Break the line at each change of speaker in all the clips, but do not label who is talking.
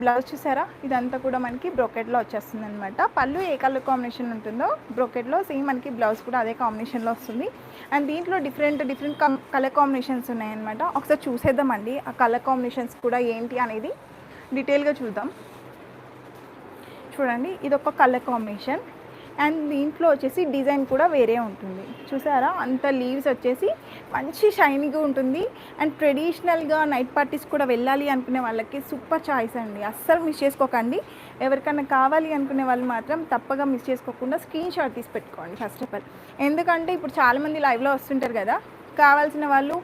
Blouse చూసారా, ఇదంతా కూడా మనకి బ్రోకెట్లో వచ్చేస్తుంది అనమాట. పళ్ళు ఏ కలర్ కాంబినేషన్ ఉంటుందో బ్రోకెట్లో సేమ్ మనకి బ్లౌజ్ కూడా అదే కాంబినేషన్లో వస్తుంది. అండ్ దీంట్లో డిఫరెంట్ కలర్ కాంబినేషన్స్ ఉన్నాయన్నమాట. ఒకసారి చూసేద్దామండి ఆ కలర్ కాంబినేషన్స్ కూడా ఏంటి అనేది డీటెయిల్గా చూద్దాం. చూడండి, ఇదొక కలర్ కాంబినేషన్. అండ్ దీంట్లో వచ్చేసి డిజైన్ కూడా వేరే ఉంటుంది. చూసారా, అంత లీవ్స్ వచ్చేసి మంచి షైనీగా ఉంటుంది. అండ్ ట్రెడిషనల్గా నైట్ పార్టీస్ కూడా వెళ్ళాలి అనుకునే వాళ్ళకి సూపర్ చాయిస్ అండి. అస్సలు మిస్ చేసుకోకండి. ఎవరికైనా కావాలి అనుకునే వాళ్ళు మాత్రం తప్పగా మిస్ చేసుకోకుండా స్క్రీన్ షాట్ తీసి పెట్టుకోండి ఫస్ట్ ఆఫ్ ఆల్. ఎందుకంటే ఇప్పుడు చాలామంది లైవ్లో వస్తుంటారు కదా, కావాల్సిన వాళ్ళు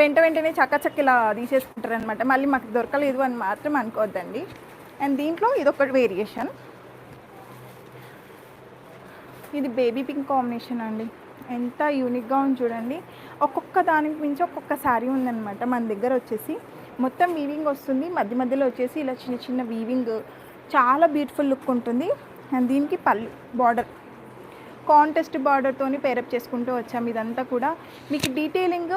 వెంటనే చక్కచక్క ఇలా తీసేసుకుంటారు అనమాట. మళ్ళీ మాకు దొరకలేదు అని మాత్రం అనుకోవద్దండి. అండ్ దీంట్లో ఇదొక వేరియేషన్. ఇది బేబీ పింక్ కాంబినేషన్ అండి. ఎంత యూనిక్గా ఉంది చూడండి. ఒక్కొక్క దానికి మించి ఒక్కొక్క శారీ ఉందన్నమాట. మన దగ్గర వచ్చేసి మొత్తం వీవింగ్ వస్తుంది. మధ్యలో వచ్చేసి ఇలా చిన్న వీవింగ్ చాలా బ్యూటిఫుల్ లుక్ ఉంటుంది. అండ్ దీనికి పళ్ళు బార్డర్ కాంటెస్ట్ బార్డర్తోని పేరప్ చేసుకుంటూ వచ్చాము. ఇదంతా కూడా మీకు డీటెయిలింగ్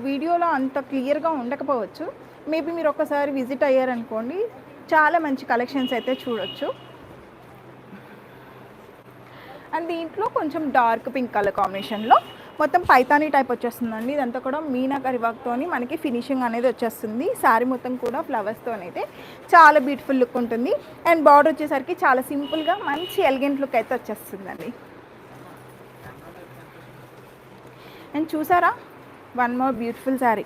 వీడియోలో అంత క్లియర్గా ఉండకపోవచ్చు. మేబీ మీరు ఒకసారి విజిట్ అయ్యారనుకోండి, చాలా మంచి కలెక్షన్స్ అయితే చూడొచ్చు. అండ్ దీంట్లో కొంచెం డార్క్ పింక్ కలర్ కాంబినేషన్లో మొత్తం పైతానీ టైప్ వచ్చేస్తుందండి. ఇదంతా కూడా మీనాకరి వర్క్తోని మనకి ఫినిషింగ్ అనేది వచ్చేస్తుంది. శారీ మొత్తం కూడా ఫ్లవర్స్తో అయితే చాలా బ్యూటిఫుల్ లుక్ ఉంటుంది. అండ్ బార్డర్ వచ్చేసరికి చాలా సింపుల్గా మంచి ఎలిగెంట్ లుక్ అయితే వచ్చేస్తుందండి. అండ్ చూసారా, వన్ మోర్ బ్యూటిఫుల్ శారీ.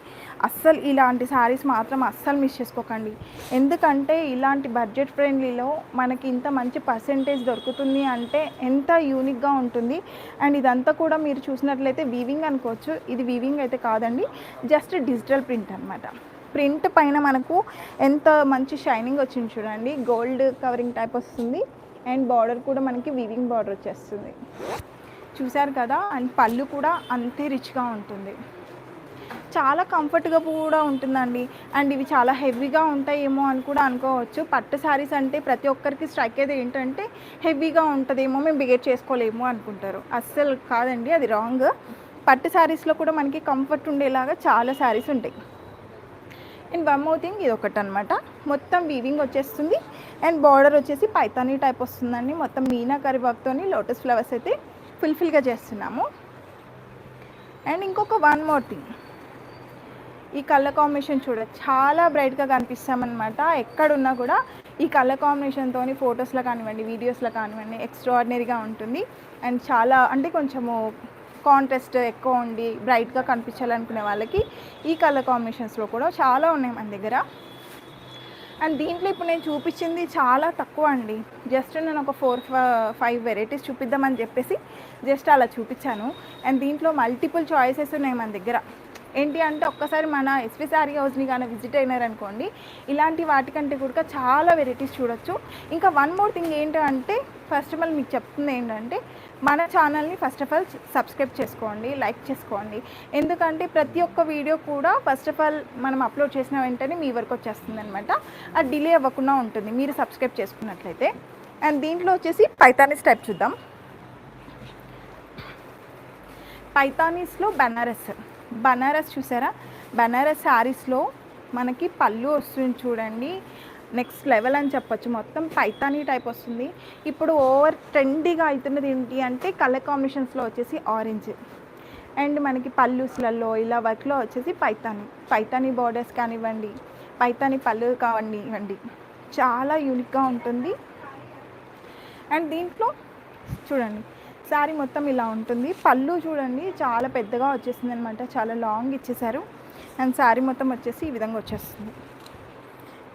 అస్సలు ఇలాంటి శారీస్ మాత్రం అస్సలు మిస్ చేసుకోకండి. ఎందుకంటే ఇలాంటి బడ్జెట్ ఫ్రెండ్లీలో మనకి ఇంత మంచి పర్సెంటేజ్ దొరుకుతుంది అంటే ఎంత యూనిక్గా ఉంటుంది. అండ్ ఇదంతా కూడా మీరు చూసినట్లయితే వీవింగ్ అనుకోవచ్చు. ఇది వీవింగ్ అయితే కాదండి, జస్ట్ డిజిటల్ ప్రింట్ అనమాట. ప్రింట్ పైన మనకు ఎంత మంచి షైనింగ్ వచ్చింది చూడండి. గోల్డ్ కవరింగ్ టైప్ వస్తుంది. అండ్ బార్డర్ కూడా మనకి వీవింగ్ బార్డర్ వచ్చేస్తుంది. చూసారు కదా. అండ్ పళ్ళు కూడా అంతే రిచ్గా ఉంటుంది. చాలా కంఫర్ట్గా కూడా ఉంటుందండి. అండ్ ఇవి చాలా హెవీగా ఉంటాయేమో అని కూడా అనుకోవచ్చు. పట్టు శారీస్ అంటే ప్రతి ఒక్కరికి స్ట్రైక్ అయితే ఏంటంటే హెవీగా ఉంటుందేమో, మేము బిగేట్ చేసుకోలేమో అనుకుంటారు. అస్సలు కాదండి, అది రాంగ్. పట్టు శారీస్లో కూడా మనకి కంఫర్ట్ ఉండేలాగా చాలా శారీస్ ఉంటాయి. అండ్ వన్ మోర్ థింగ్, ఇది ఒకటి అనమాట. మొత్తం వీవింగ్ వచ్చేస్తుంది. అండ్ బార్డర్ వచ్చేసి పైతానీ టైప్ వస్తుందండి. మొత్తం మీనాకరి వర్క్తోని లోటస్ ఫ్లవర్స్ అయితే ఫుల్ఫిల్గా చేస్తున్నాము. అండ్ ఇంకొక వన్ మోర్ థింగ్, ఈ కలర్ కాంబినేషన్ చాలా బ్రైట్గా కనిపిస్తామన్నమాట. ఎక్కడున్నా కూడా ఈ కలర్ కాంబినేషన్తో ఫొటోస్లో కానివ్వండి, వీడియోస్లో కానివ్వండి ఎక్స్ట్రాడినరీగా ఉంటుంది. అండ్ చాలా అంటే కొంచెము కాంట్రాస్ట్ ఎక్కువ ఉండి బ్రైట్గా కనిపించాలనుకునే వాళ్ళకి ఈ కలర్ కాంబినేషన్స్లో కూడా చాలా ఉన్నాయి మన దగ్గర. అండ్ దీంట్లో ఇప్పుడు నేను చూపించింది చాలా తక్కువ అండి. జస్ట్ నేను ఒక 4-5 వెరైటీస్ చూపిద్దామని చెప్పేసి జస్ట్ అలా చూపించాను. అండ్ దీంట్లో మల్టిపుల్ చాయిసెస్ ఉన్నాయి మన దగ్గర. ఏంటి అంటే ఒక్కసారి మన ఎస్వి శారీ హౌస్ని కానీ విజిట్ అయినారనుకోండి, ఇలాంటి వాటికంటే కూడా చాలా వెరైటీస్ చూడొచ్చు. ఇంకా వన్ మోర్ థింగ్ ఏంటంటే, ఫస్ట్ ఆఫ్ ఆల్ మీకు చెప్తుంది ఏంటంటే, మన ఛానల్ని ఫస్ట్ ఆఫ్ ఆల్ సబ్స్క్రైబ్ చేసుకోండి, లైక్ చేసుకోండి. ఎందుకంటే ప్రతి ఒక్క వీడియో కూడా ఫస్ట్ ఆఫ్ ఆల్ మనం అప్లోడ్ చేసిన వెంటనే మీ వరకు వచ్చేస్తుంది అనమాట. అది డిలే అవ్వకుండా ఉంటుంది మీరు సబ్స్క్రైబ్ చేసుకున్నట్లయితే. అండ్ దీంట్లో వచ్చేసి పైతానీస్ టైప్ చూద్దాం. పైతానీస్లో బనారస్ చూసారా. బనారస్ శారీస్లో మనకి పళ్ళు వస్తుంది చూడండి, నెక్స్ట్ లెవెల్ అని చెప్పొచ్చు. మొత్తం పైతానీ టైప్ వస్తుంది. ఇప్పుడు ఓవర్ ట్రెండీగా అవుతున్నది ఏంటి అంటే కలర్ కాంబినేషన్స్లో వచ్చేసి ఆరెంజ్. అండ్ మనకి పళ్ళుస్లలో ఇలా వర్క్లో వచ్చేసి పైతానీ బార్డర్స్ కానివ్వండి, పైతానీ పళ్ళు కానివ్వండి, చాలా యూనిక్గా ఉంటుంది. అండ్ దీంట్లో చూడండి శారీ మొత్తం ఇలా ఉంటుంది. పళ్ళు చూడండి చాలా పెద్దగా వచ్చేసింది అనమాట, చాలా లాంగ్ ఇచ్చేసారు. అండ్ శారీ మొత్తం వచ్చేసి ఈ విధంగా వచ్చేస్తుంది.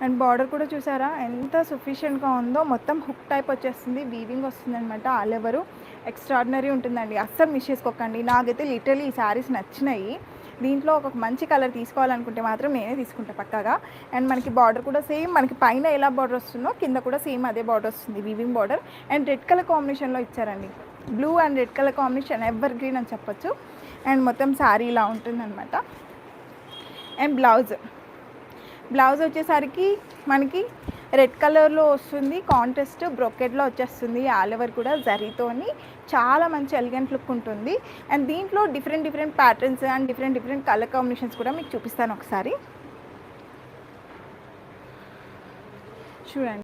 అండ్ బార్డర్ కూడా చూసారా ఎంత సఫిషియెంట్గా ఉందో. మొత్తం హుక్ టైప్ వచ్చేస్తుంది, వీవింగ్ వస్తుంది అనమాట. ఆల్ ఓవర్ ఎక్స్ట్రాడినరీ ఉంటుందండి. అస్సలు మిస్ చేసుకోకండి. నాకైతే లిటరలీ ఈ శారీస్ నచ్చినాయి. దీంట్లో ఒక మంచి కలర్ తీసుకోవాలనుకుంటే మాత్రం నేనే తీసుకుంటా పక్కాగా. అండ్ మనకి బార్డర్ కూడా సేమ్ మనకి పైన ఎలా బార్డర్ వస్తుందో కింద కూడా సేమ్ అదే బార్డర్ వస్తుంది, weaving border. And red colour కాంబినేషన్లో ఇచ్చారండి. Blue and red colour combination ever green అని చెప్పొచ్చు. అండ్ మొత్తం శారీ ఇలా ఉంటుందన్నమాట. అండ్ బ్లౌజ్ వచ్చేసరికి మనకి రెడ్ కలర్లో వస్తుంది, కాంట్రాస్ట్ బ్రోకెట్లో వచ్చేస్తుంది. ఆల్ ఓవర్ కూడా జరీతోని చాలా మంచి ఎలిగెంట్ లుక్ ఉంటుంది. అండ్ దీంట్లో different patterns and different colour combinations కూడా మీకు చూపిస్తాను ఒకసారి. చూడండి.